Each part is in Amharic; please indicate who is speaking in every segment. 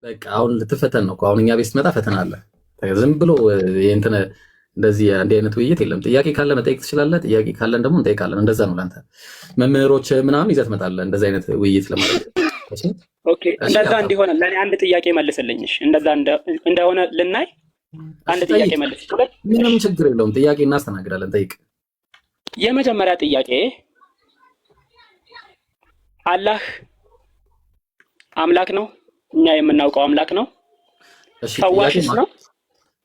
Speaker 1: በቃ አሁን ልትፈተን ነው እኮ። አሁን እኛ ቤት ስትመጣ ፈተና አለ። ዝም ብሎ እንትን እንደዚህ አንድ አይነት ውይይት የለም። ጥያቄ ካለ መጠየቅ ትችላለህ። ጥያቄ ካለን ደግሞ እንጠይቃለን። እንደዛ ነው። ለአንተ መምህሮች ምናምን ይዘህ ትመጣለህ እንደዛ አይነት ውይይት ለማለት።
Speaker 2: ኦኬ፣ እንደዛ እንዲሆን ለኔ አንድ ጥያቄ መልስልኝ። እንደዛ እንደሆነ ልናይ አንድ ጥያቄ መልስ።
Speaker 1: ምንም ችግር የለውም። ጥያቄ እናስተናግዳለን። ጠይቅ።
Speaker 2: የመጀመሪያ ጥያቄ አላህ አምላክ ነው? እኛ የምናውቀው አምላክ ነው?
Speaker 1: እሺ፣
Speaker 2: ፈዋሽስ ነው?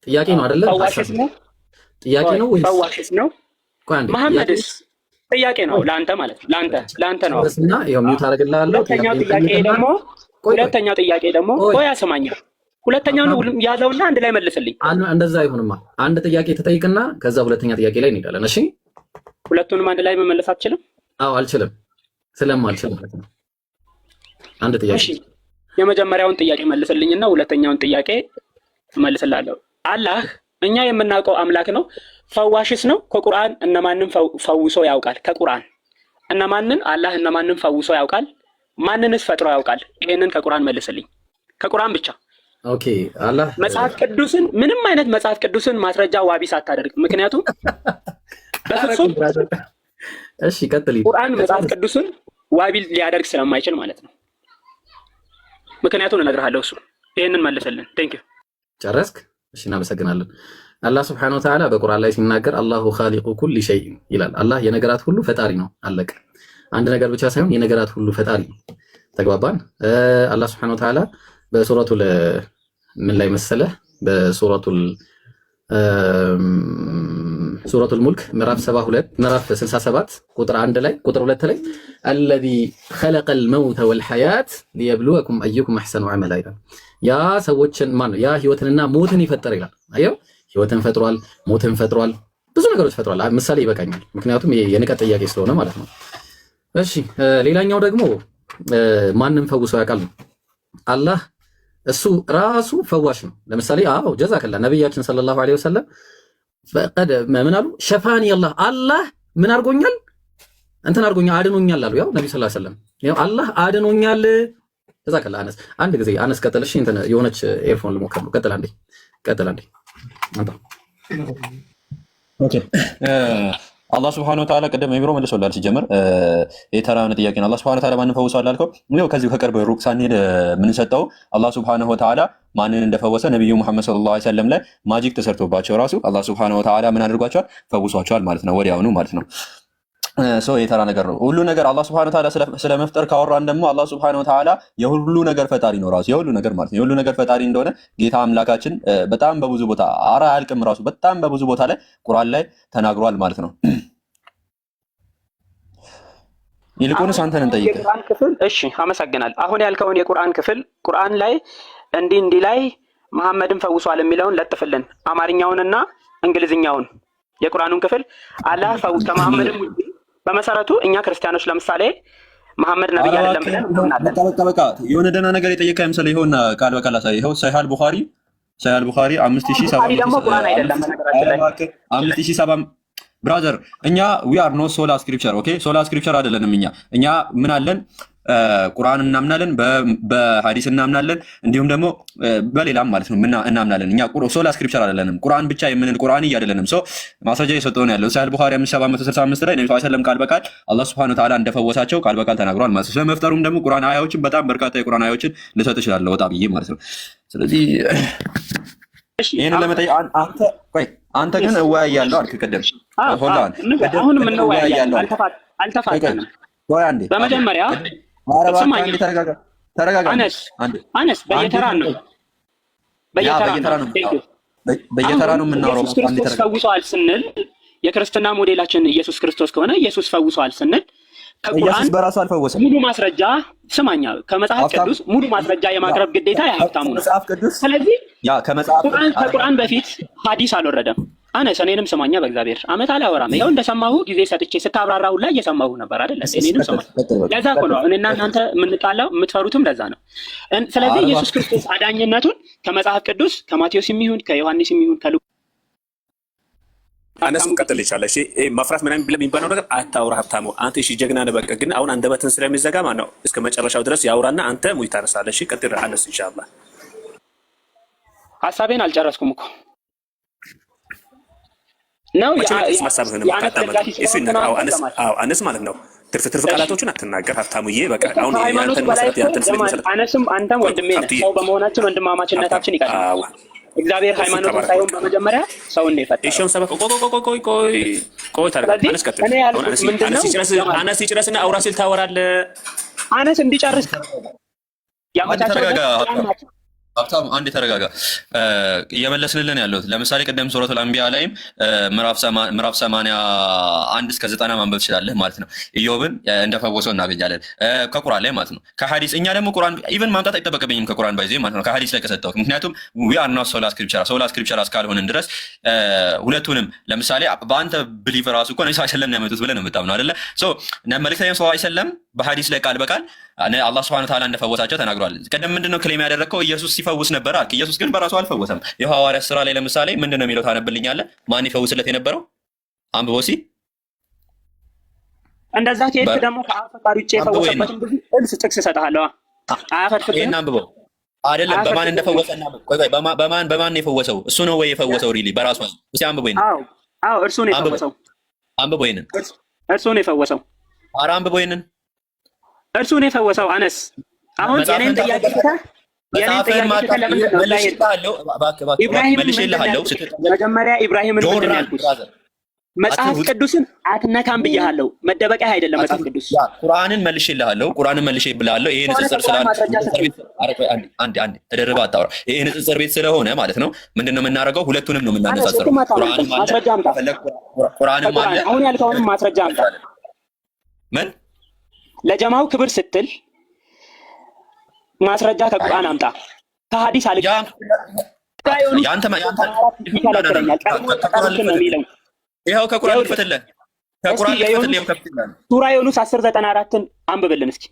Speaker 1: ጥያቄ ነው አይደለ?
Speaker 2: ፈዋሽስ ነው?
Speaker 1: ጥያቄ ነው ወይስ
Speaker 2: ፈዋሽስ ነው? መሐመድስ? ጥያቄ ነው ለአንተ ማለት ነው። ለአንተ ነው።
Speaker 1: እና ይሄው ሚውት አደርግልሃለሁ።
Speaker 2: ሁለተኛው ጥያቄ ደግሞ ቆይ አሰማኛ። ሁለተኛው ነው ያዘውና አንድ ላይ መልስልኝ።
Speaker 1: እንደዛ አይሆንማ። አንድ ጥያቄ ተጠይቅና ከዛ ሁለተኛ ጥያቄ ላይ እንሄዳለን። እሺ፣
Speaker 2: ሁለቱንም አንድ ላይ መመለስ አትችልም?
Speaker 1: አዎ አልችልም። ስለማልችል ማለት ነው። አንድ ጥያቄ።
Speaker 2: እሺ፣ የመጀመሪያውን ጥያቄ መልስልኝና ሁለተኛውን ጥያቄ መልስላለሁ። አላህ እኛ የምናውቀው አምላክ ነው? ፈዋሽስ ነው? ከቁርአን እነማንን ፈውሶ ያውቃል? ከቁርአን እነማንን አላህ እነማንን ፈውሶ ያውቃል? ማንንስ ፈጥሮ ያውቃል? ይሄንን ከቁርአን መልስልኝ። ከቁርአን ብቻ።
Speaker 1: ኦኬ። አላህ
Speaker 2: መጽሐፍ ቅዱስን ምንም አይነት መጽሐፍ ቅዱስን ማስረጃ ዋቢ ሳታደርግ፣ ምክንያቱም በፍጹም
Speaker 1: እሺ፣ ቀጥል።
Speaker 2: ቁርአን መጽሐፍ ቅዱስን ዋቢ ሊያደርግ ስለማይችል ማለት ነው። ምክንያቱን እነግርሃለሁ። እሱ ይሄንን መልስልን። ቴንክ ዩ።
Speaker 1: ጨረስክ? እሺ፣ እናመሰግናለን። አላህ ሱብሓነሁ ወተዓላ በቁርአን ላይ ሲናገር አላሁ ኻሊቁ ኩሊ ሸይእ ይላል። አላህ የነገራት ሁሉ ፈጣሪ ነው። አለቀ። አንድ ነገር ብቻ ሳይሆን የነገራት ሁሉ ፈጣሪ ነው። ተግባባን? አላህ ሱብሓነሁ ወተዓላ በሱረቱል ምን ላይ መሰለህ? በሱረቱል ሙልክ ምዕራፍ 72 ምዕራፍ 67 ቁጥር 1 ላይ ቁጥር 2 ላይ አለዚ ኸለቀል መውተ ወልሐያት ሊየብሉወኩም አዩኩም አሕሰኑ ዐመላ ይላል። ያ ሰዎችን ማነው? ያ ህይወትንና ሞትን ይፈጠረ ይላል። አየው፣ ህይወትን ፈጥሯል፣ ሞትን ፈጥሯል፣ ብዙ ነገሮች ፈጥሯል። ምሳሌ ይበቃኛል፣ ምክንያቱም የንቀት ጥያቄ ስለሆነ ማለት ነው። እሺ፣ ሌላኛው ደግሞ ማንም ፈውሶ ያውቃል ነው። አላህ እሱ ራሱ ፈዋሽ ነው። ለምሳሌ አዎ ጀዛከላ ነብያችን ሰለላሁ ዐለይሂ ወሰለም ፈቀደ ምን አሉ? ሸፋኒ አላህ ምን አድርጎኛል? እንትን አድርጎኛል፣ አድኖኛል አሉ። ያው ነብዩ ሰለላሁ ዐለይሂ ወሰለም ያው አላህ አድኖኛል። ጀዛከላ አነስ። አንድ ጊዜ አነስ ቀጥል። እሺ፣ እንትን የሆነች ኤርፎን ልሞክር ነው። ቀጥል አንዴ። አንተ
Speaker 3: ኦኬ። አላህ ስብሐነሁ ወተዓላ ቀደም የሚብሮ መልሶላል። ሲጀምር የተራነ ጥያቄ ነው። አላህ ስብሐነሁ ወተዓላ ማንን ፈውሷል አልከው? ነው ከዚህ ከቅርብ ሩቅ ሳንሄድ የምንሰጠው አላህ ስብሐነሁ ወተዓላ ማንን እንደፈወሰ ነብዩ መሐመድ ሰለላሁ ዐለይሂ ወሰለም ላይ ማጂክ ተሰርቶባቸው ራሱ አላህ ስብሐነሁ ወተዓላ ምን አድርጓቸዋል? ፈውሷቸዋል ማለት ነው። ወዲያውኑ ማለት ነው። ሰው የተራ ነገር ነው። ሁሉ ነገር አላህ ስብሐነሁ ወተዓላ ስለመፍጠር ካወራን ደግሞ አላህ ስብሐነሁ ወተዓላ የሁሉ ነገር ፈጣሪ ነው። ራሱ የሁሉ ነገር ማለት ነው። የሁሉ ነገር ፈጣሪ እንደሆነ ጌታ አምላካችን በጣም በብዙ ቦታ አያልቅም ራሱ በጣም በብዙ ቦታ ላይ ቁርአን ላይ ተናግሯል ማለት ነው። ይልቁንስ አንተን እንጠይቅ።
Speaker 2: እሺ፣ አመሰግናለሁ። አሁን ያልከውን የቁርአን ክፍል ቁርአን ላይ እንዲህ ላይ መሐመድን ፈውሷል የሚለውን ለጥፍልን፣ አማርኛውንና እንግሊዝኛውን የቁርአኑን ክፍል አላህ ፈውስ ከመሐመድም በመሰረቱ እኛ ክርስቲያኖች ለምሳሌ መሐመድ ነብይ አይደለም ብለን እናምናለን።
Speaker 3: በቃ የሆነ ደህና ነገር የጠየቀ አይመስልህ። ይኸውና ቃል በቃል አሳይ። ይኸው ሰሒህ አልቡኻሪ 5700
Speaker 2: ደግሞ ቁርአን አይደለም በነገራችን ላይ
Speaker 3: 5700 ብራዘር እኛ ዊ አር ኖት ሶላ ስክሪፕቸር ኦኬ። ሶላ ስክሪፕቸር አይደለንም እኛ ምን አለን? ቁርአን እናምናለን፣ በሐዲስ እናምናለን፣ እንዲሁም ደግሞ በሌላም ማለት ነው እናምናለን። እኛ ሶላ ስክሪፕቸር አይደለንም። ቁርአን ብቻ የምንል ቁርአን አይደለንም። ሶ ማስረጃ እየሰጠው ነው ያለው። ሰሒህ አልቡኻሪ 5765 ላይ ነብዩ ሰለላሁ ዐለይሂ ወሰለም ቃል በቃል አላህ ሱብሓነሁ ወተዓላ እንደፈወሳቸው ቃል በቃል ተናግሯል ማለት ነው። ስለመፍጠሩም ደግሞ ቁርአን አያዎችን በጣም በርካታ የቁርአን አያዎችን ልሰጥ እችላለሁ ወጣ ብዬ ማለት ነው። ስለዚህ ይሄን ለመጠየቅ አንተ ግን እወያያለሁ አልክ ቅድም።
Speaker 2: አሁን ምን ነው ያያለው? አልተፋጠንም። በመጀመሪያ
Speaker 3: ተረጋጋ።
Speaker 2: አነስ በየተራ ነው የምናወራው። ኢየሱስ ክርስቶስ ፈውሷል ስንል የክርስትና ሞዴላችን ኢየሱስ ክርስቶስ ከሆነ ኢየሱስ ፈውሷል ስንል
Speaker 3: ኢየሱስ በራሱ አልፈወሰም።
Speaker 2: ሙሉ ማስረጃ ስማኛ፣ ከመጽሐፍ ቅዱስ ሙሉ ማስረጃ የማቅረብ ግዴታ ያህታሙ ነው። ስለዚህ ከቁርአን በፊት ሐዲስ አልወረደም። አነስ እኔንም ስማኛ፣ በእግዚአብሔር አመት አላወራም። ይኸው እንደሰማሁ ጊዜ ሰጥቼ ስታብራራው ላይ እየሰማሁ ነበር አይደል? እኔንም ስማኝ። ለዛ እኮ ነው እኔና እናንተ የምንጣላው፣ የምትፈሩትም ለዛ ነው። ስለዚህ ኢየሱስ ክርስቶስ አዳኝነቱን ከመጽሐፍ ቅዱስ ከማቴዎስ የሚሆን ከዮሐንስ የሚሆን
Speaker 4: አነስ ቀጥል ይቻላል። እሺ መፍራት ምናምን ብለህ የሚባለው ነገር አታውራ ሀብታሙ። አንተ እሺ ጀግና ነህ። በቃ ግን አሁን አንደበትን ስለሚዘጋ ማለት ነው እስከ መጨረሻው ድረስ ያውራና አንተ ሙይ ታነሳለህ። እሺ ቀጥል አነስ ኢንሻአላህ።
Speaker 2: ሐሳቤን አልጨረስኩም እኮ ነው
Speaker 4: አነስ ማለት ነው። ትርፍ ቃላቶችን አትናገር ሀብታሙዬ። በቃ አሁን ያንተን መሰረት ያንተን ስለ መሰረት
Speaker 2: አነስም አንተም ወንድሜ ነህ። ሰው በመሆናችን ወንድማማችነታችን ይቀጥላል። እግዚአብሔር ሃይማኖትን ሳይሆን በመጀመሪያ ሰውን ነው የፈጠረው።
Speaker 4: እሺ ሰበክ ቆይ ታዲያ አነስ ቀጥል። አነስ ይጨርስና አውራ ሲል ታወራለህ።
Speaker 2: አነስ እንዲጨርስ
Speaker 3: ሀብታሙ አንድ ተረጋጋ። እየመለስንልን ያለሁት ለምሳሌ ቅደም ሱረቱል አንቢያ ላይም ምዕራፍ 81 እስከ 90 ማንበብ ትችላለህ ማለት ነው። ኢዮብን እንደፈወሰው እናገኛለን ከቁርአን ላይ ማለት ነው። ከሐዲስ እኛ ደግሞ ቁርአን ኢቭን ማምጣት አይጠበቅብኝም ከቁርአን ባይዘይ ማለት ነው። ከሐዲስ ላይ ከሰጠሁት ምክንያቱም ዊ አር ኖት ሶላ ስክሪፕቸር እስካልሆንን ድረስ ሁለቱንም ለምሳሌ በአንተ ብሊቭ ራሱ እኮ ነብዩ ሰለላሁ ዐለይሂ ወሰለም ነው ያመጡት ብለህ ነው የምታምነው አይደለ? ሶ መልእክተኛው ሰለላሁ ዐለይሂ ወሰለም በሐዲስ ላይ ቃል በቃል አላህ ሱብሓነሁ ወተዓላ እንደፈወሳቸው ተናግሯል። ቀደም ምንድነው ክሌም ያደረከው? ኢየሱስ ሲፈውስ ነበር አልክ። ኢየሱስ ግን በራሱ አልፈወሰም። የሐዋርያት ሥራ ላይ ለምሳሌ ምንድነው የሚለው ታነብልኛለህ? ማን ይፈውስለት የነበረው? አንብቦ እስኪ።
Speaker 2: እንደዛ ከሄድክ ደግሞ ከአብ ፈቃድ ውጭ የፈወሰበትን ብዙ እልስ ጥቅስ እሰጥሃለሁ። አያፈርፍም።
Speaker 3: ይሄን አንብበው አይደለም በማን እንደፈወሰና ቆይ በማን የፈወሰው? እሱ ነው ወይ የፈወሰው? ሪሊ በራሱ እስኪ አንብበው ይሄን።
Speaker 2: አዎ እርሱ ነው የፈወሰው።
Speaker 3: አንብበው ይሄን።
Speaker 2: እርሱ ነው የፈወሰው።
Speaker 3: ኧረ አንብበው ይሄን። እርሱ
Speaker 2: ነው የፈወሰው። አነስ አሁን የኔን ጥያቄ መጀመሪያ ኢብራሂምን ምንድን ነው ያልኩት? መጽሐፍ ቅዱስን አትነካም ብያለሁ። መደበቂያ አይደለም መጽሐፍ ቅዱስ።
Speaker 3: ቁርአንን መልሼልሃለሁ። ይሄ ንጽጽር ስላለ አንዴ ተደርባ አታውራ። ይሄ ንጽጽር ቤት ስለሆነ ማለት ነው ምንድነው የምናደርገው? ሁለቱንም ነው የምናነጻጽረው። ቁርአንም አለ።
Speaker 2: አሁን ያልከውንም ማስረጃ አምጣ።
Speaker 3: ምን
Speaker 2: ለጀማው ክብር ስትል ማስረጃ ከቁርአን አምጣ። ከሐዲስ አልክ።
Speaker 3: ይኸው ከቁርአን ልፈትልህ።
Speaker 2: ሱራ ዩኑስ 10:94 አንብብልን እስኪ።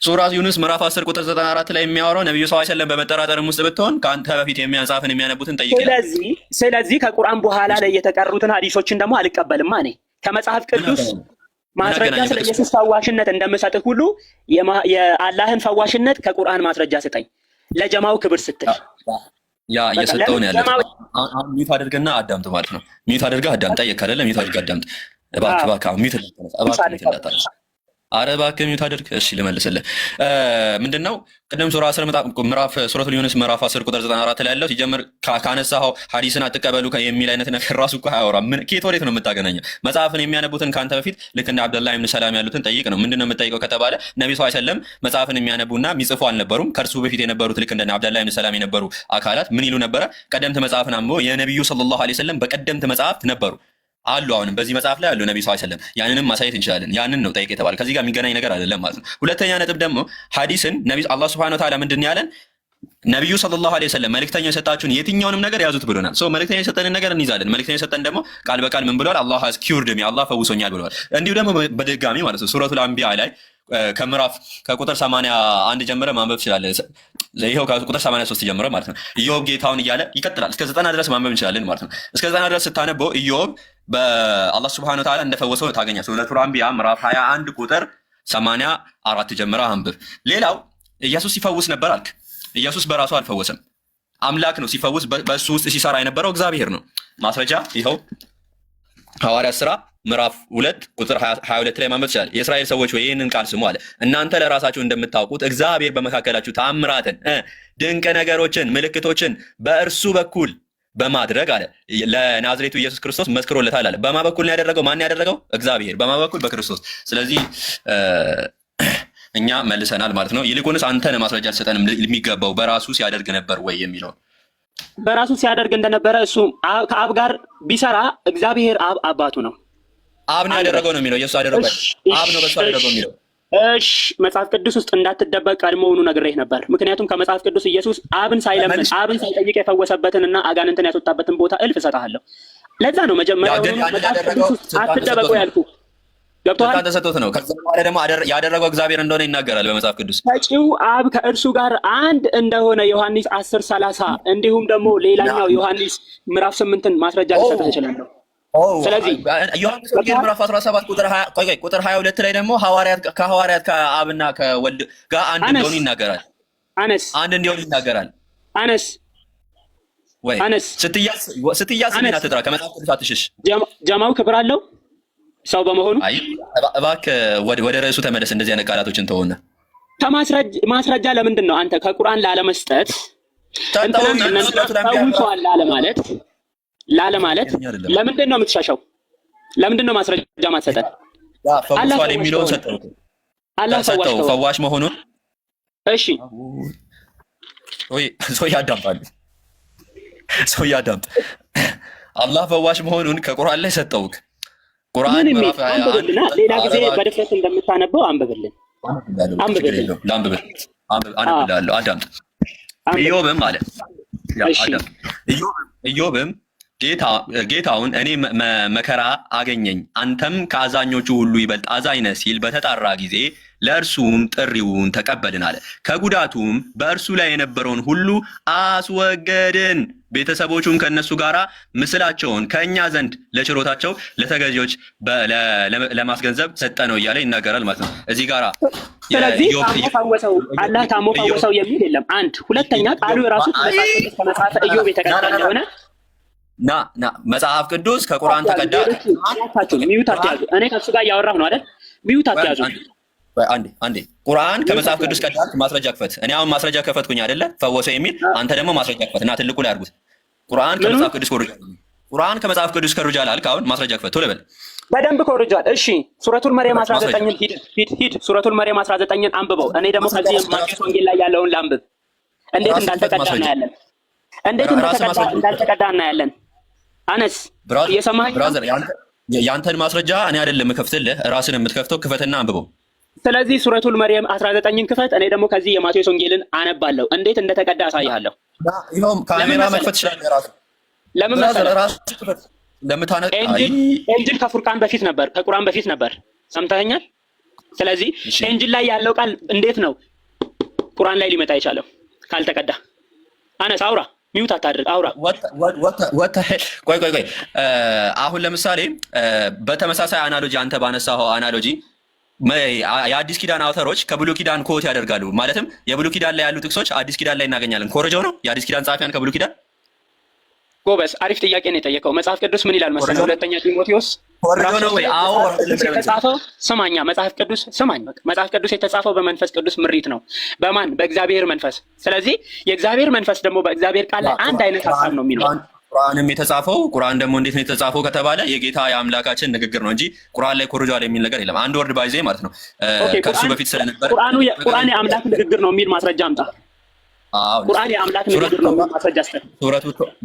Speaker 3: ሱራ ዩኑስ ምዕራፍ 10 ቁጥር 94 ላይ የሚያወራው ነብዩ ሰለላሁ ዐለይሂ ወሰለም በመጠራጠርም ውስጥ ብትሆን ከአንተ በፊት የሚያጻፍን የሚያነቡትን ጠይቅ።
Speaker 2: ስለዚህ ከቁርአን በኋላ ላይ የተቀሩትን ሐዲሶችን ደግሞ አልቀበልም። እኔ ከመጽሐፍ ቅዱስ ማስረጃ ስለ ኢየሱስ ፈዋሽነት እንደምሰጥህ ሁሉ የአላህን ፈዋሽነት ከቁርአን ማስረጃ ስጠኝ። ለጀማው ክብር ስትል
Speaker 3: ያ እየሰጠው ነው ያለው። ሚውት አድርገና አዳምጥ ማለት ነው። ሚውት አድርጋ አዳምጥ። ጠየቅ አይደለ? ሚውት አድርጋ አዳምጥ። እባክህ ሚውት አድርጋ አረ እባክህ ሚውት አድርግ። እሺ ልመልስልህ። ምንድነው ቅድም ሱራ 10 ምዕራፍ ሱረቱል ዩኑስ ምዕራፍ 10 ቁጥር 94 ላይ ያለው ሲጀምር ካነሳኸው ሐዲስን አትቀበሉ የሚል አይነት ነገር ራሱ እኮ አያወራም። ምን ከየት ወዴት ነው የምታገናኘው? መጽሐፍን የሚያነቡትን ካንተ በፊት ልክ እንደ አብደላህ ኢብኑ ሰላም ያሉትን ጠይቅ ነው። ምንድነው የምትጠይቀው ከተባለ ነብዩ ሰለላሁ ዐለይሂ ወሰለም መጽሐፍን የሚያነቡና የሚጽፉ አልነበሩም። ከእርሱ በፊት የነበሩት ልክ እንደ አብደላህ ኢብኑ ሰላም የነበሩ አካላት ምን ይሉ ነበረ? ቀደምት መጽሐፍን አንብበው የነብዩ ሰለላሁ ዐለይሂ ወሰለም በቀደምት መጽሐፍት ነበሩ አሉ። አሁንም በዚህ መጽሐፍ ላይ አሉ ነብዩ ሰለላሁ ዐለይሂ ወሰለም። ያንንም ማሳየት እንችላለን። ያንን ነው ጠይቅ የተባለ። ከዚህ ጋር የሚገናኝ ነገር አይደለም ማለት ነው። ሁለተኛ ነጥብ ደግሞ ሐዲስን ነብዩ አላህ ሱብሓነሁ ወተዓላ ምንድን ያለን? ነብዩ ሰለላሁ ዐለይሂ ወሰለም መልእክተኛው የሰጣችሁን የትኛውንም ነገር ያዙት ብሎናል። መልእክተኛው የሰጠንን ነገር እንይዛለን። መልእክተኛው የሰጠን ደግሞ ቃል በቃል ምን ብለዋል? አላህ has cured me አላህ ፈውሶኛል ብለዋል። እንዲሁ ደግሞ በድጋሚ ማለት ነው ሱረቱል አንቢያ ላይ ከቁጥር 81 ጀምረ ማንበብ ትችላለህ። ይሄው ከቁጥር 83 ጀምረ ማለት ነው። ኢዮብ ጌታውን እያለ ይቀጥላል። እስከ 90 ድረስ ማንበብ እንችላለን ማለት ነው። እስከ 90 ድረስ ስታነበው ኢዮብ በአላህ ሱብሓነሁ ወተዓላ እንደፈወሰው ታገኛለህ። ሱረቱል አንቢያ ምዕራፍ 21 ቁጥር 84 ጀምረ አንብብ። ሌላው ኢየሱስ ሲፈውስ ነበር አልክ። ኢየሱስ በራሱ አልፈወሰም። አምላክ ነው ሲፈውስ። በእሱ ውስጥ ሲሰራ የነበረው እግዚአብሔር ነው። ማስረጃ ይኸው ሐዋርያት ሥራ ምዕራፍ 2 ቁጥር 22 ላይ ማንበብ ይችላል። የእስራኤል ሰዎች ወይ ይህንን ቃል ስሙ አለ። እናንተ ለራሳችሁ እንደምታውቁት እግዚአብሔር በመካከላችሁ ተአምራትን፣ ድንቅ ነገሮችን፣ ምልክቶችን በእርሱ በኩል በማድረግ አለ ለናዝሬቱ ኢየሱስ ክርስቶስ መስክሮለታል አለ። በማ በኩል ነው ያደረገው? ማን ያደረገው? እግዚአብሔር። በማ በኩል? በክርስቶስ። ስለዚህ እኛ መልሰናል ማለት ነው። ይልቁንስ አንተ ነህ ማስረጃ ልሰጠን የሚገባው በራሱ ሲያደርግ ነበር ወይ የሚለው።
Speaker 2: በራሱ ሲያደርግ እንደነበረ እሱ ከአብ ጋር ቢሰራ እግዚአብሔር አብ አባቱ ነው።
Speaker 3: አብ ነው ያደረገው ነው የሚለው። ኢየሱስ አደረገው አብ ነው በሱ ያደረገው የሚለው።
Speaker 2: እሺ መጽሐፍ ቅዱስ ውስጥ እንዳትደበቅ ቀድሞውኑ ነግሬህ ነበር። ምክንያቱም ከመጽሐፍ ቅዱስ ኢየሱስ አብን ሳይለምን አብን ሳይጠይቅ የፈወሰበትን አጋንንትን ያስወጣበትን ቦታ እልፍ እሰጥሃለሁ። ለዛ ነው መጀመሪያ መጽሐፍ ቅዱስ ውስጥ አትደበቁ ያልኩህ። ገብቶሃል?
Speaker 3: ተሰጥቶት ነው። ከዛ በኋላ ደግሞ ያደረገው እግዚአብሔር እንደሆነ ይናገራል በመጽሐፍ ቅዱስ።
Speaker 2: ሰጪው አብ ከእርሱ ጋር አንድ እንደሆነ ዮሐንስ 10:30 እንዲሁም ደግሞ ሌላኛው ዮሐንስ ምዕራፍ 8ን ማስረጃ ልሰጥህ እችላለሁ። ስለዚህ
Speaker 3: ዮሐንስ ወንጌል ምዕራፍ 17 ቁጥር 22 ላይ ደግሞ ከሐዋርያት ከአብና ከወልድ ጋር አንድ እንደሆኑ ይናገራል። አንድ እንደሆኑ ይናገራል። ወይ
Speaker 2: አነስ
Speaker 3: ስትያዝ ምን አትጥራ፣ ከመጽሐፍ ቅዱስ አትሽሽ።
Speaker 2: ጀማው ክብር አለው ሰው በመሆኑ።
Speaker 3: አይ እባክህ ወደ ርዕሱ ተመለስ። እንደዚህ አይነት ቃላቶችን ተውና
Speaker 2: ማስረጃ ለምንድን ነው አንተ ከቁርአን ላለመስጠት ተውሷል ላለማለት ለምንድን ነው የምትሻሻው? ለምንድን ነው ማስረጃ ማትሰጠን?
Speaker 3: ፈውሷል የሚለውን ሰጠው። አላህ ፈዋሽ መሆኑን
Speaker 2: እሺ
Speaker 3: ሰው ያዳምጣል። ሰው ያዳምጥ። አላህ ፈዋሽ መሆኑን ከቁርአን ላይ ሰጠውክ። ቁርአን ምዕራፍ 21
Speaker 2: ሌላ ጊዜ በድፍረት እንደምታነበው አንብብልን።
Speaker 3: አንብብልሃለሁ። አዳምጥ። ኢዮብም አለ ኢዮብም ጌታውን እኔ መከራ አገኘኝ፣ አንተም ከአዛኞቹ ሁሉ ይበልጥ አዛኝ ነህ ሲል በተጣራ ጊዜ ለእርሱም ጥሪውን ተቀበልን አለ። ከጉዳቱም በእርሱ ላይ የነበረውን ሁሉ አስወገድን፣ ቤተሰቦቹም ከእነሱ ጋር ምስላቸውን ከእኛ ዘንድ ለችሮታቸው ለተገዢዎች ለማስገንዘብ ሰጠ ነው እያለ ይናገራል ማለት ነው እዚህ ጋራ።
Speaker 2: ስለዚህ አላህ ታሞ ፈወሰው የሚል የለም። አንድ ሁለተኛ ቃሉ የራሱ ከመጽሐፈ ኢዮብ የተቀዳ እንደሆነ
Speaker 3: መጽሐፍ ቅዱስ ከቁርአን ተቀዳ።
Speaker 2: ሚዩት አትያዙ። እኔ ከሱ ጋር እያወራሁ ነው አይደል? ሚዩት አትያዙ።
Speaker 3: አንዴ ቁርአን ከመጽሐፍ ቅዱስ ቀዳል። ማስረጃ ክፈት። እኔ አሁን ማስረጃ ከፈትኩኝ አይደለ? ፈወሰው የሚል አንተ ደግሞ ማስረጃ ክፈት እና ትልቁ ላይ አድርጉት። ቁርአን ከመጽሐፍ ቅዱስ ኮርጃል። ቁርአን ከመጽሐፍ ቅዱስ ኮርጃል አልክ። አሁን ማስረጃ ክፈት ቶሎ በል።
Speaker 2: በደንብ ኮርጃል። እሺ ሱረቱል መርየም 19ን ሂድ ሱረቱል መርየም 19ን አንብበው። እኔ ደግሞ ከዚህ ማርቆስ ወንጌል ላይ ያለውን ላንብብ። እንዴት እንዳልተቀዳ እናያለን። አነስ እየሰማኸኝ?
Speaker 3: ብራዘር ያንተን ማስረጃ እኔ አይደለም የምከፍትልህ፣ ራስን የምትከፍተው ክፈትና አንብበው።
Speaker 2: ስለዚህ ሱረቱል መርየም 19ን ክፈት። እኔ ደግሞ ከዚህ የማቴዎስ ወንጌልን አነባለሁ። እንዴት እንደተቀዳ አሳይሃለሁ።
Speaker 3: ይኸውም ካሜራ መክፈት ትችላለህ ራስህ።
Speaker 2: ለምን መሰለህ?
Speaker 3: ኤንጅል
Speaker 2: ከፉርቃን በፊት ነበር፣ ከቁርአን በፊት ነበር። ሰምተኸኛል? ስለዚህ ኤንጅል ላይ ያለው ቃል እንዴት ነው ቁርአን ላይ ሊመጣ የቻለው ካልተቀዳ? አነስ አውራ፣ ሚውት አታድርግ፣ አውራ።
Speaker 3: ቆይ አሁን ለምሳሌ በተመሳሳይ አናሎጂ አንተ ባነሳኸው አናሎጂ የአዲስ ኪዳን አውተሮች ከብሉይ ኪዳን ኮት ያደርጋሉ። ማለትም የብሉይ ኪዳን ላይ ያሉ ጥቅሶች አዲስ ኪዳን ላይ እናገኛለን። ኮረጆው ነው የአዲስ ኪዳን ጸሐፊያን ከብሉይ ኪዳን።
Speaker 2: ጎበዝ፣ አሪፍ ጥያቄ ነው የጠየቀው። መጽሐፍ ቅዱስ ምን ይላል መሰለህ? ሁለተኛ ጢሞቴዎስ
Speaker 3: ኮረጆው ነው ወይ? አዎ
Speaker 2: የተጻፈው ስማኛ፣ መጽሐፍ ቅዱስ ስማኝ። መጽሐፍ ቅዱስ የተጻፈው በመንፈስ ቅዱስ ምሪት ነው። በማን? በእግዚአብሔር መንፈስ። ስለዚህ የእግዚአብሔር መንፈስ ደግሞ በእግዚአብሔር ቃል ላይ አንድ አይነት ሐሳብ ነው የሚለው።
Speaker 3: ቁርአንም የተጻፈው ቁርአን ደግሞ እንዴት ነው የተጻፈው ከተባለ የጌታ የአምላካችን ንግግር ነው እንጂ ቁርአን ላይ ኮረጆ አለ የሚል ነገር የለም። አንድ ወርድ ባይዘይ ማለት ነው ከሱ በፊት ስለነበር
Speaker 2: ቁርአን የአምላክ ንግግር ነው የሚል ማስረጃ አምጣ። ቁርአን የአምላክ ንግግር ነው የሚል ማስረጃ አስተ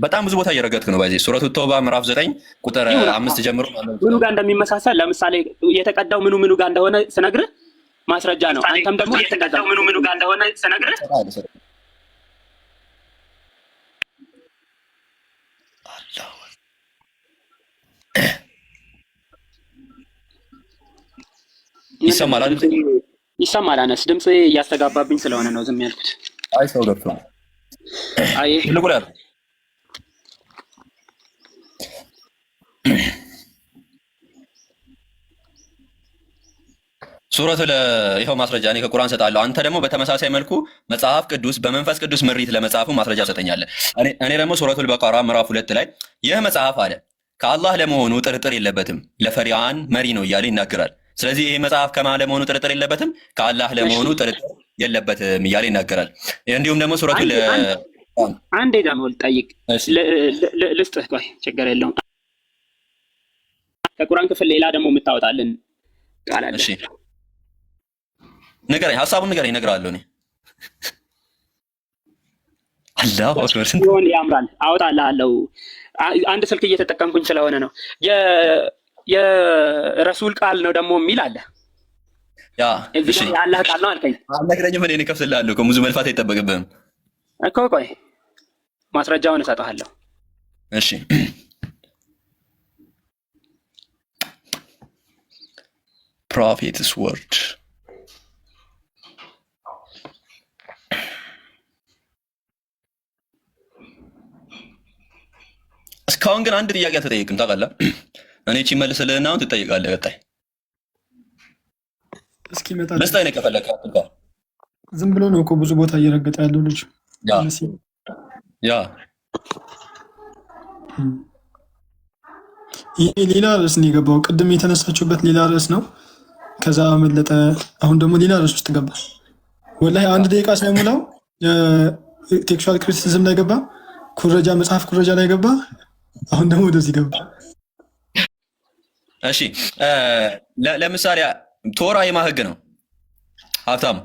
Speaker 3: በጣም ብዙ ቦታ እየረገጥክ ነው ባይዘይ። ሱረቱ ተውባ ምዕራፍ 9 ቁጥር 5 ጀምሮ
Speaker 2: ምኑ ጋር እንደሚመሳሰል ለምሳሌ የተቀዳው ምኑ ጋር እንደሆነ ስነግርህ ማስረጃ ነው። አንተም ደግሞ የተቀዳው ምኑ ጋር እንደሆነ ስነግርህ ይሰማል አይደል? ይሰማል። አነስ ድምጽ እያስተጋባብኝ ስለሆነ ነው ዝም ያልኩት።
Speaker 3: አይ ሰው ገብቶ አይ ልቁላል ሱረቱ ይኸው ማስረጃ እኔ ከቁርአን ሰጣለሁ። አንተ ደግሞ በተመሳሳይ መልኩ መጽሐፍ ቅዱስ በመንፈስ ቅዱስ ምሪት ለመጻፉ ማስረጃ ሰጠኛለህ። እኔ ደግሞ ሱረቱል በቀራ ምዕራፍ 2 ላይ ይህ መጽሐፍ አለ ከአላህ ለመሆኑ ጥርጥር የለበትም ለፈሪዓን መሪ ነው እያለ ይናገራል። ስለዚህ ይሄ መጽሐፍ ከማን ለመሆኑ ጥርጥር የለበትም? ከአላህ ለመሆኑ ጥርጥር የለበትም እያለ ይናገራል። እንዲሁም ደግሞ ሱረቱል
Speaker 2: አንዴ ደግሞ ልጠይቅ ልስጥህ። ቆይ ችግር የለውም። ከቁርአን ክፍል ሌላ ደግሞ የምታወጣልን ቃል አለ።
Speaker 3: እሺ ንገረኝ፣ ሐሳቡን ንገረኝ፣ እነግርሃለሁ። እኔ አላሁ አክበር
Speaker 2: ሲሆን ያምራል፣ አወጣልሃለሁ። አንድ ስልክ እየተጠቀምኩኝ ስለሆነ ነው። የረሱል ቃል ነው ደግሞ የሚል አለ።
Speaker 3: ያ
Speaker 2: እሺ አላህ ቃል ነው አልከኝ።
Speaker 3: አልነግረኝም። እኔ እከፍትልሃለሁ እኮ ብዙ መልፋት አይጠበቅብህም
Speaker 2: እኮ። ቆይ ማስረጃውን እሰጥሃለሁ።
Speaker 3: እሺ ፕሮፌትስ ወርድ እስካሁን ግን አንድ ጥያቄ አልተጠየቅም ታውቃለህ። እኔ እቺ መልስልህና አሁን ትጠይቃለህ። ቀጣይ
Speaker 5: እስኪ መጣ
Speaker 3: መስጠት ነው ከፈለክ።
Speaker 5: ዝም ብሎ ነው እኮ ብዙ ቦታ እየረገጠ ያለው ልጅ።
Speaker 3: ያ
Speaker 5: ይሄ ሌላ ርዕስ ነው የገባው። ቅድም የተነሳችሁበት ሌላ ርዕስ ነው። ከዛ መለጠ። አሁን ደግሞ ሌላ ርዕስ ውስጥ ገባ። ወላሂ 1 ደቂቃ ሳይሞላው ቴክስቹዋል ክሪቲሲዝም ላይ ገባ። ኩረጃ መጽሐፍ ኩረጃ ላይ ገባ። አሁን ደግሞ ወደዚህ ገባ።
Speaker 3: እሺ ለምሳሌ ቶራ የማን ህግ ነው? ሀብታሙ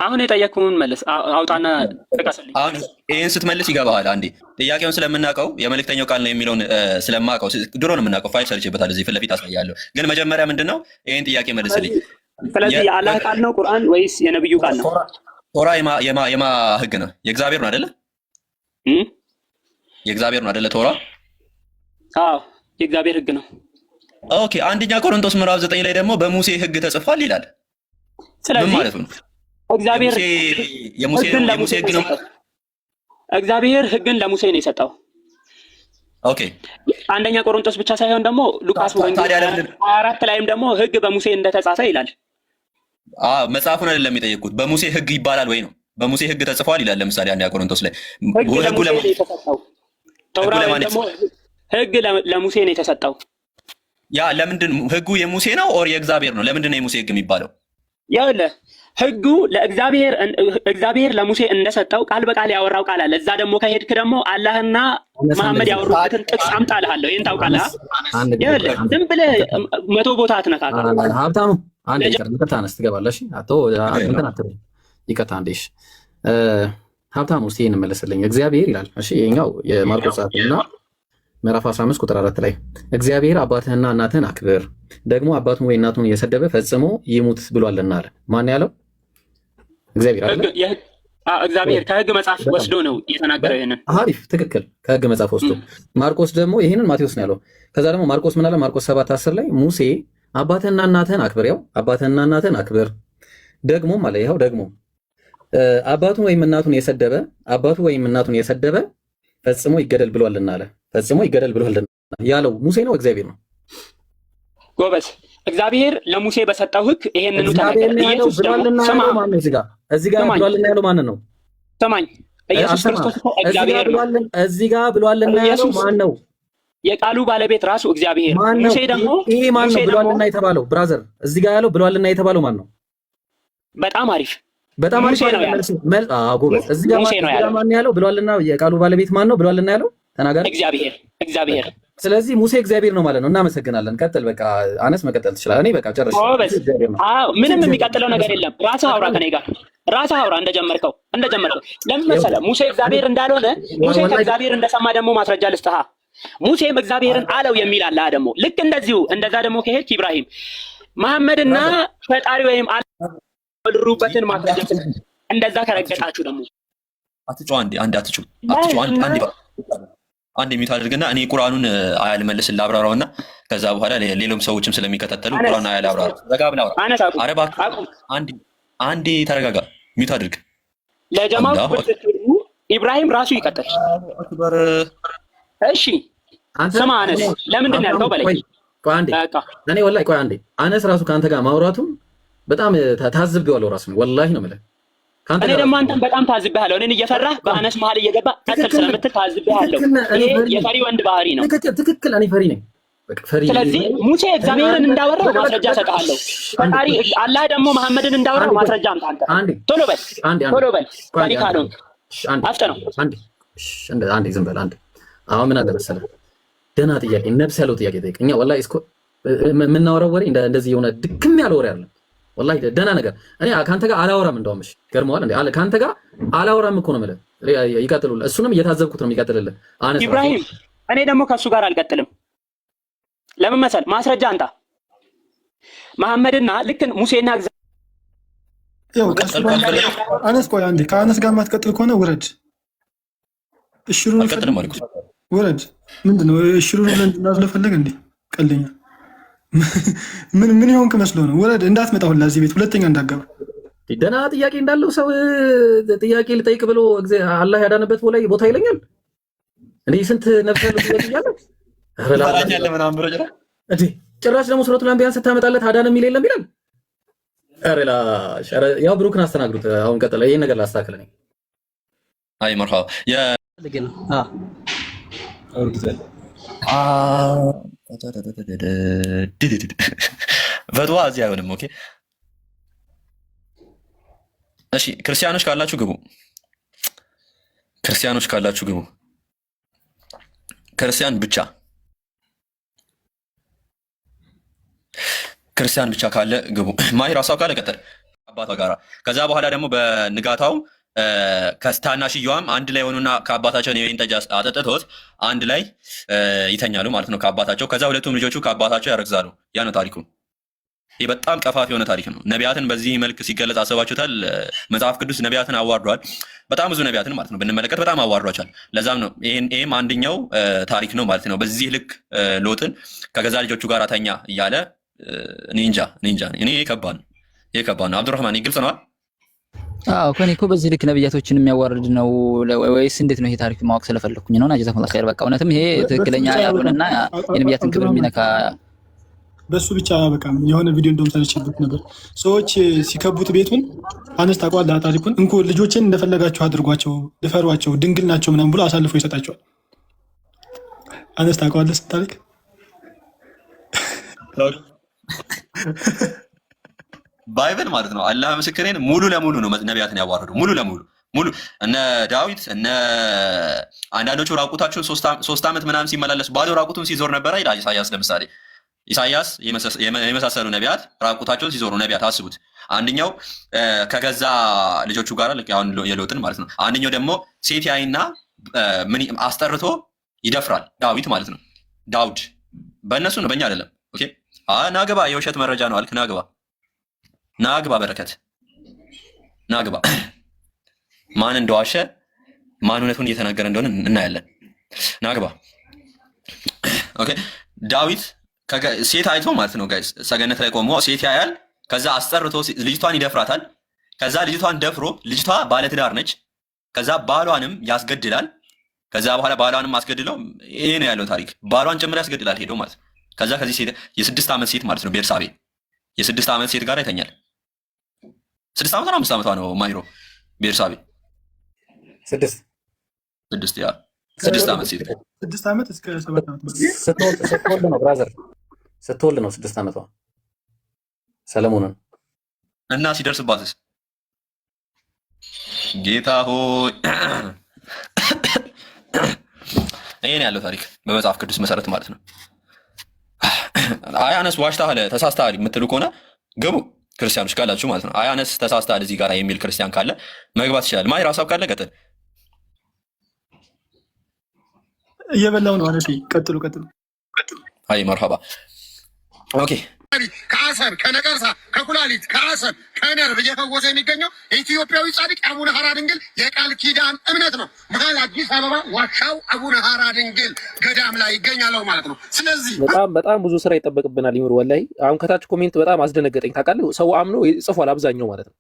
Speaker 2: አሁን የጠየቅኩህን መልስ አውጣና ጥቀስልኝ።
Speaker 3: አሁን ይህን ስትመልስ ይገባሃል። አንዴ ጥያቄውን ስለምናውቀው የመልእክተኛው ቃል ነው የሚለውን ስለማውቀው ድሮ ነው የምናውቀው። ፋይል ሰርቼበታል፣ እዚህ ፊት ለፊት አሳያለሁ። ግን መጀመሪያ ምንድን ነው ይህን ጥያቄ መልስልኝ።
Speaker 2: ስለዚህ የአላህ ቃል ነው ቁርአን ወይስ የነብዩ ቃል ነው?
Speaker 3: ቶራ የማ ህግ ነው? የእግዚአብሔር ነው አይደለ? የእግዚአብሔር ነው አይደለ? ቶራ
Speaker 2: አዎ የእግዚአብሔር ህግ ነው።
Speaker 3: ኦኬ። አንደኛ ቆሮንቶስ ምዕራፍ 9 ላይ ደግሞ በሙሴ ህግ ተጽፏል ይላል። ምን ማለት ነው?
Speaker 2: እግዚአብሔር
Speaker 3: የሙሴ ህግ ነው።
Speaker 2: እግዚአብሔር ህግን ለሙሴ ነው የሰጠው።
Speaker 3: ኦኬ።
Speaker 2: አንደኛ ቆሮንቶስ ብቻ ሳይሆን ደግሞ ሉቃስ ወንጌል 24 ላይም ደግሞ ህግ በሙሴ እንደተጻፈ ይላል።
Speaker 3: መጽሐፉን አይደለም የጠየቁት፣ በሙሴ ህግ ይባላል ወይ ነው። በሙሴ ህግ ተጽፏል ይላል። ለምሳሌ አንደኛ ቆሮንቶስ ላይ ህግ ለሙሴ ነው የተሰጠው። ያ ለምንድን ህጉ የሙሴ ነው ኦር የእግዚአብሔር ነው? ለምንድን ነው የሙሴ ህግ የሚባለው?
Speaker 2: ያውልህ ህጉ እግዚአብሔር ለሙሴ እንደሰጠው ቃል በቃል ያወራው ቃል አለ። እዛ ደግሞ ከሄድክ ደግሞ አላህና መሐመድ ያወሩበትን ጥቅስ አምጣልሃለሁ። ይሄን ታውቃለህ? ያውልህ ዝም ብለህ 100 ቦታ አትነካካ።
Speaker 1: ሀብታሙ አንዴ ይቅርታ አነስ ትገባለሽ። አቶ እንትን አትበል። ይቅርታ አንዴ እሺ። ሀብታሙ እስኪ ይሄን መለስልኝ። እግዚአብሔር ይላል። እሺ ይሄኛው የማርቆስ ጻፈውና ምዕራፍ 15 ቁጥር 4 ላይ እግዚአብሔር አባትህና እናትህን አክብር፣ ደግሞ አባቱን ወይ እናቱን የሰደበ ፈጽሞ ይሙት ብሏልና አለ። ማን ያለው? እግዚአብሔር አይደል?
Speaker 2: እግዚአብሔር ከህግ መጽሐፍ ወስዶ ነው የተናገረው። ይሄንን
Speaker 1: አሪፍ ትክክል፣ ከህግ መጽሐፍ ወስዶ። ማርቆስ ደግሞ ይሄንን ማቴዎስ ነው ያለው። ከዛ ደግሞ ማርቆስ ምን አለ? ማርቆስ 7:10 ላይ ሙሴ አባትህና እናትህን አክብር፣ ያው አባትህና እናትህን አክብር፣ ደግሞ አለ ይኸው ደግሞ አባቱን ወይም እናቱን የሰደበ ፈጽሞ ይገደል ብሏልና አለ። ፈጽሞ ይገደል ብሏልና ያለው ሙሴ ነው እግዚአብሔር ነው?
Speaker 2: ጎበዝ። እግዚአብሔር ለሙሴ በሰጠው ህግ ይሄንኑ ተናገረ። ኢየሱስ ብሏልና ያለው ማን ነው? እዚህ ጋር ብሏልና ያለው ማን ነው? ሰማኝ። ኢየሱስ ክርስቶስ እግዚአብሔር ነው።
Speaker 1: እዚህ ጋር ብሏልና ያለው ማን ነው?
Speaker 2: የቃሉ ባለቤት ራሱ እግዚአብሔር። ሙሴ ደግሞ
Speaker 1: ይሄ ማን ነው ብሏልና የተባለው? ብራዘር እዚህ ጋር ያለው ብሏልና የተባለው ማን ነው?
Speaker 2: በጣም አሪፍ
Speaker 1: በጣም አሪፍ ነው። ጎበዝ። እዚህ ጋር ማን ያለው ብሏልና የቃሉ ባለቤት ማን ነው ብሏልና ያለው? ተናገር። እግዚአብሔር። ስለዚህ ሙሴ እግዚአብሔር ነው ማለት ነው። እናመሰግናለን። ቀጥል። በቃ አነስ መቀጠል ትችላለህ። እኔ በቃ ጨርሼ።
Speaker 2: ምንም የሚቀጥለው ነገር የለም። ራስህ አውራ ከኔ ጋር ራስህ አውራ እንደጀመርከው። ለምን መሰለህ? ሙሴ እግዚአብሔር እንዳልሆነ ሙሴ ከእግዚአብሔር እንደሰማ ደግሞ ማስረጃ ልስጥሃ። ሙሴም እግዚአብሔርን አለው የሚል አለ ደግሞ ልክ እንደዚሁ። እንደዛ ደግሞ ከሄድክ ኢብራሂም መሐመድና ፈጣሪ ወይም አልሩበትን ማስረጃ እንደዛ ከረገጣችሁ ደግሞ
Speaker 3: አትጩ። አንድ የሚት አድርግና እኔ ቁርአኑን አያል መልስ ላብራራውና ከዛ በኋላ ሌሎም ሰዎችም ስለሚከታተሉ ቁርአን አያል አብራራ። ረጋ ብላ አረባ አንዴ ተረጋጋ። ሚት አድርግ።
Speaker 2: ለጀማው ኢብራሂም ራሱ ይቀጥል። እሺ ስማ አነስ ለምንድን ነው ያልከው? በለኝ።
Speaker 1: ቆይ አንዴ እኔ ወላሂ ቆይ አንዴ አነስ ራሱ ከአንተ ጋር ማውራቱን በጣም ታዝቤዋለሁ። ራሱ ወላሂ ነው የምልህ።
Speaker 2: እኔ ደግሞ አንተን በጣም ታዝቤሃለሁ። እኔን እየፈራህ በአነስ መሀል እየገባ ቀጥል ስለምትል ታዝቤሃለሁ። ይሄ የፈሪ ወንድ ባህሪ ነው።
Speaker 1: ትክክል። እኔ ፈሪ ነኝ።
Speaker 2: ስለዚህ ሙሴ እግዚአብሔርን እንዳወራው ማስረጃ ሰጥሃለሁ። ፈጣሪ አላህ ደግሞ መሐመድን እንዳወራው ማስረጃ አምጣ። አንተ ቶሎ በል ፈሪ ካልሆንክ አፍጥነው።
Speaker 1: አንዴ ዝም በል አንዴ። አሁን ምን አለ መሰለህ፣ ደህና ጥያቄ፣ ነብስ ያለው ጥያቄ ጠይቅ። እኛ ወላሂ እስኮ የምናወራው ወሬ እንደዚህ የሆነ ድክም ያለ ወሬ አለ። ወላሂ ደህና ነገር እኔ ከአንተ ጋር አላወራም። እንደውም እሺ ገርመዋል እንዴ? ከአንተ ጋር አላወራም እኮ ነው የምልህ። ይቀጥሉልህ። እሱንም እየታዘብኩት ነው የሚቀጥልልህ አነስ
Speaker 2: ኢብራሂም። እኔ ደግሞ ከእሱ ጋር አልቀጥልም። ለምን መሰል? ማስረጃ አንተ መሐመድና ልክ ሙሴና
Speaker 5: አነስ ቆይ አንዴ። ከአነስ ጋር ማትቀጥል ከሆነ ውረድ። እሽሩን ውረድ። ምንድነው እሽሩን ብለን እንድናዝለፈለግ እንዴ? ቀልኛ ምን ይሆንክ መስሎ ነው? ውረድ። እንዳትመጣ ሁላ እዚህ ቤት ሁለተኛ እንዳትገባ።
Speaker 1: ደህና ጥያቄ እንዳለው ሰው ጥያቄ ልጠይቅ ብሎ አላህ ያዳነበት ቦታ ይለኛል እንዴ? ስንት ነፍስ ያለው ጥያቄ እያለ ጭራሽ ደግሞ ሱረቱል አንቢያን ስታመጣለት አዳነ የሚል የለም ይላል። ያው ብሩክን አስተናግዱት። አሁን ቀጥለ ይሄን ነገር ላስተካክል ነኝ።
Speaker 3: አይ መርሃባ ፈትዋ እዚህ አይሆንም። ኦኬ እሺ፣ ክርስቲያኖች ካላችሁ ግቡ። ክርስቲያኖች ካላችሁ ግቡ። ክርስቲያን ብቻ ክርስቲያን ብቻ ካለ ግቡ። ማይ ራሷ ካለ ቀጠል አባቷ ጋራ ከዛ በኋላ ደግሞ በንጋታው ከታናሽየዋም አንድ ላይ ሆኑና ከአባታቸው የወይን ጠጅ አጠጥቶት አንድ ላይ ይተኛሉ ማለት ነው ከአባታቸው። ከዛ ሁለቱም ልጆቹ ከአባታቸው ያረግዛሉ። ያ ነው ታሪኩ። ይህ በጣም ቀፋፊ የሆነ ታሪክ ነው። ነቢያትን በዚህ መልክ ሲገለጽ አስባችሁታል? መጽሐፍ ቅዱስ ነቢያትን አዋርዷል። በጣም ብዙ ነቢያትን ማለት ነው ብንመለከት በጣም አዋርዷቸዋል። ለዛም ነው ይህም አንደኛው ታሪክ ነው ማለት ነው። በዚህ ልክ ሎጥን ከገዛ ልጆቹ ጋር ተኛ እያለ ኒንጃ እኔ ከባድ ነው። አብዱራህማን ግልጽ ነዋል?
Speaker 6: አዎ ከኔ እኮ በዚህ ልክ ነብያቶችን የሚያዋርድ ነው ወይስ እንዴት ነው? ይሄ ታሪክ ማወቅ ስለፈለኩኝ ነው። ጀዛኩሙላህ ኸይር። በቃ እውነትም ይሄ ትክክለኛ ያልሆነና የነብያትን ክብር የሚነካ
Speaker 5: በሱ ብቻ በቃ የሆነ ቪዲዮ እንደውም ተነስቼበት ነበር። ሰዎች ሲከቡት ቤቱን አነስ ታውቀዋለህ ታሪኩን። እንኮ ልጆችን እንደፈለጋችሁ አድርጓቸው፣ ልፈሯቸው፣ ድንግል ናቸው ምናምን ብሎ አሳልፎ ይሰጣቸዋል። አነስ ታውቀዋለህ ታሪክ
Speaker 3: ባይብል ማለት ነው። አላህ ምስክሬን ሙሉ ለሙሉ ነው ነቢያትን ያዋረዱ ሙሉ እነ ዳዊት እነ አንዳንዶቹ ራቁታቸውን 3 ዓመት ምናምን ሲመላለስ ባዶ ራቁቱን ሲዞር ነበር ይላል ኢሳያስ። ለምሳሌ ኢሳያስ የመሳሰሉ ነቢያት ራቁታቸውን ሲዞሩ ነቢያት አስቡት። አንደኛው ከገዛ ልጆቹ ጋር ልክ አሁን የሎጥን ማለት ነው። አንደኛው ደግሞ ሴት ያይና ምን አስጠርቶ ይደፍራል። ዳዊት ማለት ነው። ዳውድ በእነሱ ነው በእኛ አይደለም። ኦኬ ናግባ የውሸት መረጃ ነው አልክ። ናግባ በረከት ናግባ ማን እንደዋሸ ማን እውነቱን እየተናገረ እንደሆነ እናያለን። ናግባ ኦኬ። ዳዊት ሴት አይቶ ማለት ነው ጋይስ፣ ሰገነት ላይ ቆሞ ሴት ያያል። ከዛ አስጠርቶ ልጅቷን ይደፍራታል። ከዛ ልጅቷን ደፍሮ ልጅቷ ባለትዳር ነች። ከዛ ባሏንም ያስገድላል። ከዛ በኋላ ባሏንም አስገድለው ይሄ ነው ያለው ታሪክ። ባሏን ጭምር ያስገድላል ሄዶ ማለት ነው። ከዛ ከዚህ ሴት የ6 ዓመት ሴት ማለት ነው ቤርሳቤ የ6 ዓመት ሴት ጋር ይተኛል። 6 ዓመት ነው 5 ዓመቷ ነው ማይሮ ቤርሳቤ 6 ያ 6 ዓመት ሴት
Speaker 5: 6 ዓመት እስከ 7 ዓመት
Speaker 1: ስትወልድ ነው ብራዘር፣ ስትወልድ ነው 6 ዓመቷ ሰለሞንን
Speaker 3: እና ሲደርስባትስ ጌታ ሆይ ይሄን ያለው ታሪክ በመጽሐፍ ቅዱስ መሰረት ማለት ነው። አያነስ ዋሽታለ ተሳስተሃል የምትሉ ከሆነ ግቡ። ክርስቲያኖች ካላችሁ ማለት ነው። አያነስ ተሳስተሃል እዚህ ጋር የሚል ክርስቲያን ካለ መግባት ይችላል። ማይ ራሳብ ካለ ቀጥል።
Speaker 5: እየበላው ነው አረፊ። ቀጥሉ።
Speaker 3: አይ መርሐባ ኦኬ።
Speaker 7: ከአሰር ከነቀርሳ ከኩላሊት ከአሰር ከነርቭ እየፈወሰ የሚገኘው ኢትዮጵያዊ ጻድቅ አቡነ ሐራ ድንግል የቃል ኪዳን እምነት ነው። መሀል አዲስ አበባ ዋሻው አቡነ ሐራ ድንግል ገዳም ላይ ይገኛለው ማለት ነው። ስለዚህ
Speaker 4: በጣም ብዙ ስራ ይጠበቅብናል። ይምር ወላሂ አሁን ከታች ኮሜንት በጣም አስደነገጠኝ። ታውቃለህ ሰው አምኖ ጽፏል አብዛኛው ማለት ነው።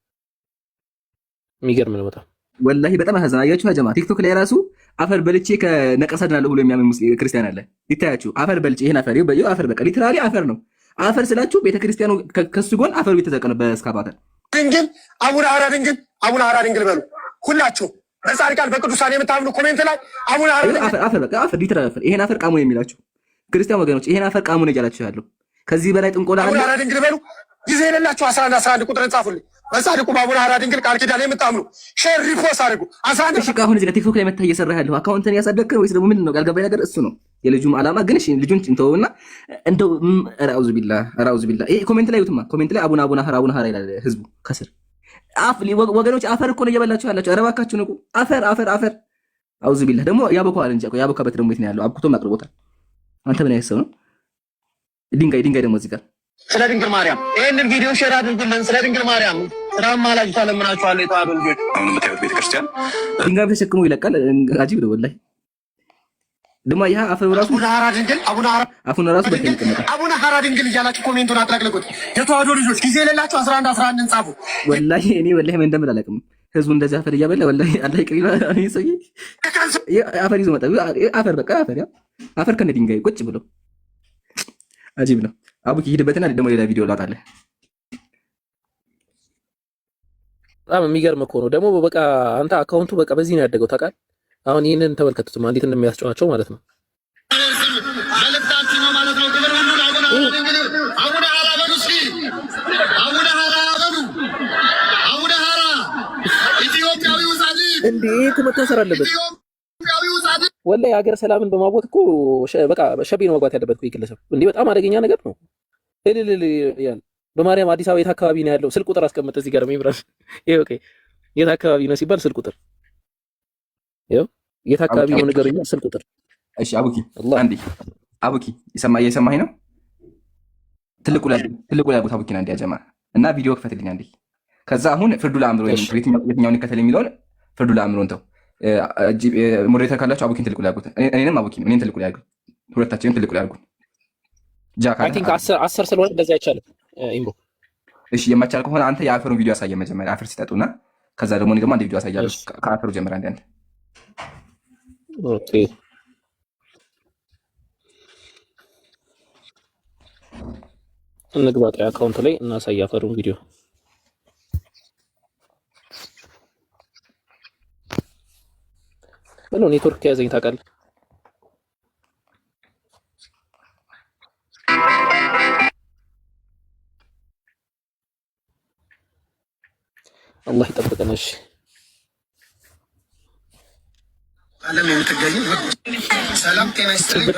Speaker 4: የሚገርም ነው በጣም
Speaker 8: ወላሂ በጣም ያሳዝናል። አያችሁ ጀማ ቲክቶክ ላይ ራሱ አፈር በልቼ ከነቀርሳ ድናለሁ ብሎ የሚያምን ክርስቲያን አለ። ይታያችሁ አፈር በልቼ ይሄን አፈር ይኸው አፈር በቃ ሊትራሊ አፈር ነው። አፈር ስላችሁ ቤተክርስቲያኑ ከሱ ጎን አፈሩ የተዘቀነ በእስካቫተር
Speaker 7: ድንግል አቡነ ሐራ ድንግል በሉ ሁላችሁ። በጻድቃን በቅዱሳን የምታምኑ ኮሜንት ላይ አቡነ ሐራ ድንግል
Speaker 8: አፈር በቃ አፈር ሊትራሊ አፈር። ይሄን አፈር ቃሙ ነው የሚላችሁ ክርስቲያን ወገኖች፣ ይሄን አፈር ቃሙ ነው እያላችሁ ያለው። ከዚህ በላይ ጥንቆላ
Speaker 7: አቡነ ሐራ ድንግል በሉ። ጊዜ የሌላችሁ 11 ቁጥር ጻፉልኝ። በጻድቁ በአቡነ ሐራ ድንግል ቃል ኪዳን የምታምኑ ሼር ሪፖስት አድርጉ። 11
Speaker 8: እሺ አሁን እዚህ ጋር ቲክቶክ ላይ መታ እየሰራ ያለው አካውንትን ያሳደግከው ወይስ ደግሞ ምንድን ነው? ያልገባኝ ነገር እሱ ነው። የልጁም ዓላማ ግን እሺ ልጁን እንተውና እንደው አውዙ ቢላህ ይሄ ኮሜንት ላይ ይውትማ ኮሜንት ላይ አቡነ ሐራ ይላል ህዝቡ ከስር ወገኖች አፈር እኮ ነው እየበላችሁ ያላችሁ። ኧረ እባካችሁ ንቁ። አፈር አውዙ ቢላህ ደግሞ ያቦካዋል እንጂ ያቦካበት ደግሞ የት ነው ያለው? አብኩቶም አቅርቦታል። አንተ ምን አይሰው ነው? ድንጋይ ደግሞ እዚህ ጋር
Speaker 7: ስለ ድንግል ማርያም ይሄንን ቪዲዮ ሼር አድርጉልን። ስለ ድንግል ማርያም ስራማ ላይ ተለምናችኋል። የተዋህዶ ልጆች
Speaker 3: አሁን የምታዩት ቤተክርስቲያን
Speaker 8: ድንጋይ ተሸክሞ ይለቃል። አጂብ ነው ወላሂ። ደግሞ ያ አፈሩ ራሱ አፉን ራሱ በከኝ ይቀመጣል።
Speaker 7: አቡነ ሐራ ድንግል እያላችሁ ኮሜንቱን አጥለቅልቁት። የተዋህዶ ልጆች ጊዜ የሌላችሁ 11 እንጻፉ።
Speaker 8: ወላሂ እኔ ምን እንደምል አላውቅም። ህዝቡ እንደዚህ አፈር እያበላ ወላሂ አላህ ይቅር ይላል። እኔ ሰውዬ አፈር ይዞ መጣ። አፈር በቃ አፈር ከነ ድንጋይ ቁጭ ብሎ አጂብ ነው። አቡኪ ሂድበትና ደግሞ ሌላ ቪዲዮ ላውጣለህ።
Speaker 4: በጣም የሚገርም እኮ ነው ደግሞ በቃ አንተ አካውንቱ በቃ በዚህ ነው ያደገው ታውቃለህ። አሁን ይህንን ተመልከቱትማ እንዴት እንደሚያስጨዋቸው ማለት ነው።
Speaker 7: ሀራ ድንግል አቡነ ሀራ በሉ እስኪ አቡነ ሀራ በሉ አቡነ ሀራ ኢትዮጵያዊው ጻድቅ
Speaker 4: እንዴ እኮ መታሰር አለበት።
Speaker 7: ኢትዮጵያዊው ጻድቅ
Speaker 4: ወላሂ ሀገር ሰላምን በማወቅ እኮ በቃ ሸቤ ነው መግባት ያለበት እኮ ግለሰብ። እንዴ በጣም አደገኛ ነገር ነው። እልል ያለ በማርያም አዲስ አበባ የት አካባቢ ነው ያለው? ስልክ ቁጥር አስቀመጠ እዚህ ጋር ይብራል። ይሄ ኦኬ የት አካባቢ ነው ሲባል ስልክ ቁጥር ይኸው የት አካባቢ ነው ነገርኛ ስልክ ቁጥር።
Speaker 8: እሺ አቡኪ አንዴ አቡኪ እየሰማኸኝ ነው? ትልቁ ላይ ቦታ አቡኪ አንዴ ያጀማ እና ቪዲዮ ክፈትልኝ አንዴ። ከዛ አሁን ፍርዱ ለአእምሮ የትኛውን ይከተል የሚለውን ፍርዱ ለአእምሮን ተው። ሞዴሬተር ካላችሁ አቡኪን ትልቁ ላይ አድርጉት፣ እኔንም አቡኪን እኔን ትልቁ ላይ አድርጉት፣ ሁለታችንን ትልቁ ላይ አድርጉት።
Speaker 4: አይ ቲንክ 10 ስለሆነ እንደዛ አይቻልም ኢምሮ።
Speaker 8: እሺ የማይቻል ከሆነ አንተ የአፈሩን ቪዲዮ አሳየን መጀመሪያ አፈር ሲጠጡና፣ ከዛ ደግሞ እኔ ደግሞ አንድ ቪዲዮ አሳያለሁ ከአፈሩ ጀምር አንዴ።
Speaker 4: ኦኬ እንግባ አካውንት ላይ እናሳይ አፈሩን ቪዲዮ። ምነው ኔትወርክ ከያዘኝ ታውቃለህ? አላህ ይጠብቀን። እሺ
Speaker 7: ዓለም የምትገኙ ሰላም ጤና ይስጥልኝ።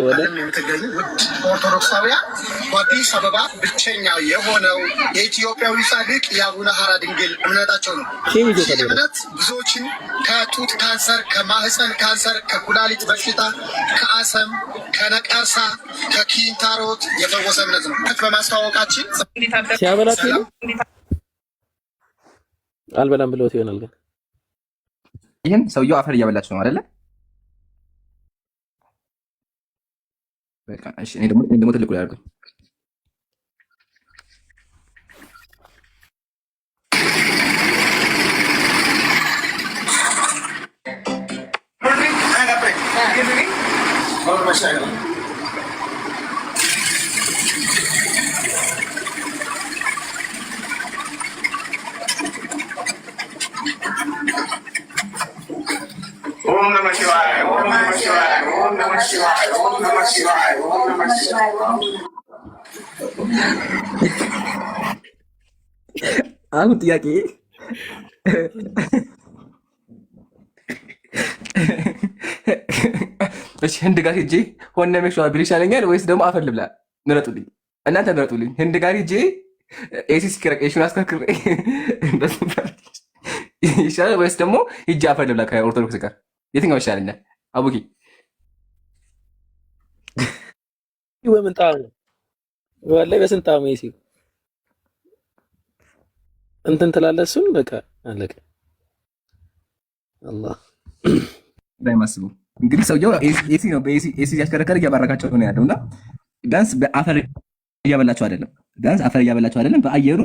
Speaker 7: ዓለም የምትገኙ ውድ ኦርቶዶክሳውያን በአዲስ አበባ ብቸኛ የሆነው የኢትዮጵያዊ ጻድቅ የአቡነ ሀራ ድንግል እምነታቸው ነው። ይህ እምነት ብዙዎችን ከጡት ካንሰር፣ ከማህፀን ካንሰር፣ ከኩላሊት በሽታ፣ ከአሰም፣ ከነቀርሳ፣ ከኪንታሮት የፈወሰ እምነት ነው። በማስተዋወቃችን
Speaker 4: ሲያበላት አልበላም ብለውት ይሆናል ግን
Speaker 8: ይህን ሰውየው አፈር እያበላችሁ ነው አይደለ? በቃ እሺ፣ እኔ ደግሞ ትልቁ ላይ አድርገው።
Speaker 7: ओम नमः शिवाय ओम नमः शिवाय ओम नमः शिवाय ओम नमः शिवाय ओम नमः शिवाय।
Speaker 8: አሁን ጥያቄ እሺ ህንድ ጋር ሄጄ ሆነ መሽዋ ብል ይሻለኛል ወይስ ደግሞ አፈር ልብላ? ምረጡልኝ፣ እናንተ ምረጡልኝ። ህንድ ጋር ሄጄ ኤሲሲ ክረቄሽን አስከክሬ ይሻላል ወይስ ደግሞ ሂጅ አፈር ልብላ ከኦርቶዶክስ ጋር? የትኛው ይሻለኛል? አቡኪ
Speaker 4: ወምንጣው ወላይ በስንጣው ሜሲ እንትን ትላለህ። እሱን በቃ አለቀ። አላህ
Speaker 8: እንዳይማስቡ እንግዲህ ሰውየው ኤሲ ነው፣ በኤሲ ያሽከረከረ እያባረካቸው ነው ያለውና ቢያንስ በአፈር እያበላቸው አይደለም፣ ቢያንስ አፈር እያበላቸው አይደለም፣ በአየሩ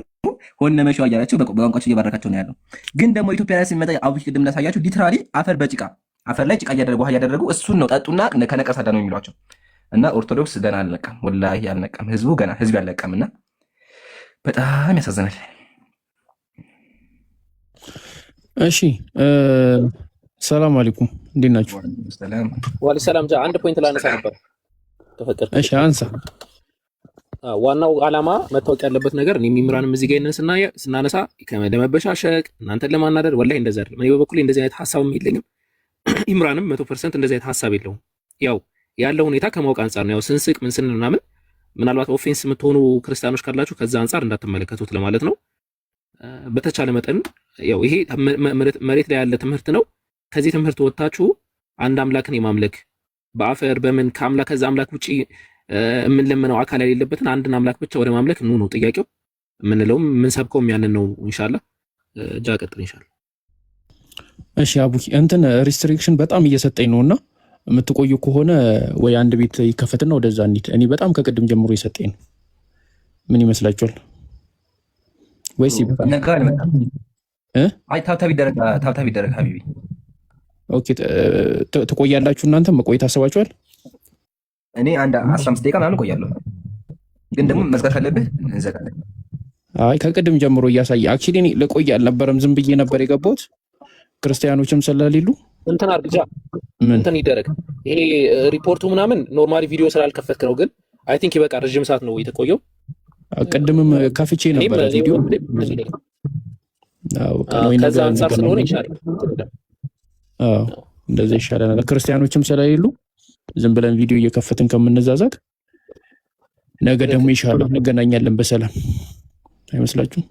Speaker 8: ሆነ መሸዋ እያላቸው በቋንቋቸው እየባረካቸው ነው ያለው። ግን ደግሞ ኢትዮጵያ ላይ ሲመጣ አቡኪ ቅድም እንዳሳያችሁ ሊትራሊ አፈር በጭቃ አፈር ላይ ጭቃ እያደረጉ ውሃ እያደረጉ እሱን ነው ጠጡና ከነቀርሳ ዳነው የሚሏቸው። እና ኦርቶዶክስ ገና አልነቃም፣ ወላሂ አልነቃም። ህዝቡ ገና ህዝብ ያልነቃም እና በጣም ያሳዝናል።
Speaker 9: እሺ ሰላም አለይኩም፣ እንዴት ናችሁ?
Speaker 4: ወአለይኩም ሰላም። አንድ ፖይንት ላነሳ ነበር ተፈቀደ?
Speaker 9: እሺ አንሳ።
Speaker 4: ዋናው ዓላማ መታወቅ ያለበት ነገር እኔ ሚምራንም እዚህ ጋር ይነን ስናነሳ ለመበሻሸቅ እናንተን ለማናደድ ወላሂ እንደዛ አይደለም። እኔ በበኩሌ እንደዚህ አይነት ሐሳብም የለኝም። ኢምራንም 100% እንደዚህ አይነት ሐሳብ የለውም። ያው ያለው ሁኔታ ከማወቅ አንጻር ነው። ያው ስንስቅ ምን ስንል ምናምን ምናልባት ኦፌንስ የምትሆኑ ክርስቲያኖች ካላችሁ ከዛ አንጻር እንዳትመለከቱት ለማለት ነው። በተቻለ መጠን ያው ይሄ መሬት ላይ ያለ ትምህርት ነው። ከዚህ ትምህርት ወጣችሁ አንድ አምላክን የማምለክ በአፈር በምን ከአምላክ ከዛ አምላክ ውጪ የምንለምነው አካል የሌለበትን አንድን አምላክ ብቻ ወደ ማምለክ ነው ጥያቄው። የምንለውም የምንሰብከውም ያንን ነው። ኢንሻአላህ ጃ ቀጥል ኢንሻአላህ።
Speaker 9: እሺ አቡኪ እንትን ሪስትሪክሽን በጣም እየሰጠኝ ነውና የምትቆዩ ከሆነ ወይ አንድ ቤት ይከፈትና ወደዛ እንሂድ። እኔ በጣም ከቅድም ጀምሮ እየሰጠኝ ነው። ምን ይመስላችኋል? ወይስ
Speaker 8: ይበቃል? አይ ታብታብ ይደረግ ሀቢቢ።
Speaker 9: ኦኬ ትቆያላችሁ እናንተ? መቆየት አስባችኋል?
Speaker 8: እኔ አንድ 15 ደቂቃ ምናምን እቆያለሁ፣ ግን ደግሞ መዝጋት ካለብህ እንዘጋለን።
Speaker 9: አይ ከቅድም ጀምሮ እያሳየ አክቹሊ እኔ ልቆይ አልነበረም፣ ዝም ብዬ ነበር የገባሁት ክርስቲያኖችም ስለሌሉ
Speaker 4: እንትን አርግጃ እንትን ይደረግ። ይሄ ሪፖርቱ ምናምን ኖርማሊ ቪዲዮ ስላልከፈትክ ነው። ግን አይ ቲንክ ይበቃ። ረጅም ሰዓት ነው የተቆየው።
Speaker 9: ቅድምም ከፍቼ ነበር ቪዲዮ።
Speaker 4: ከዛ አንጻር ስለሆነ ይሻላል።
Speaker 9: እንደዛ ይሻላል። ክርስቲያኖችም ስለሌሉ ዝም ብለን ቪዲዮ እየከፈትን ከምንዛዛት ነገ ደግሞ ይሻላል እንገናኛለን በሰላም አይመስላችሁም?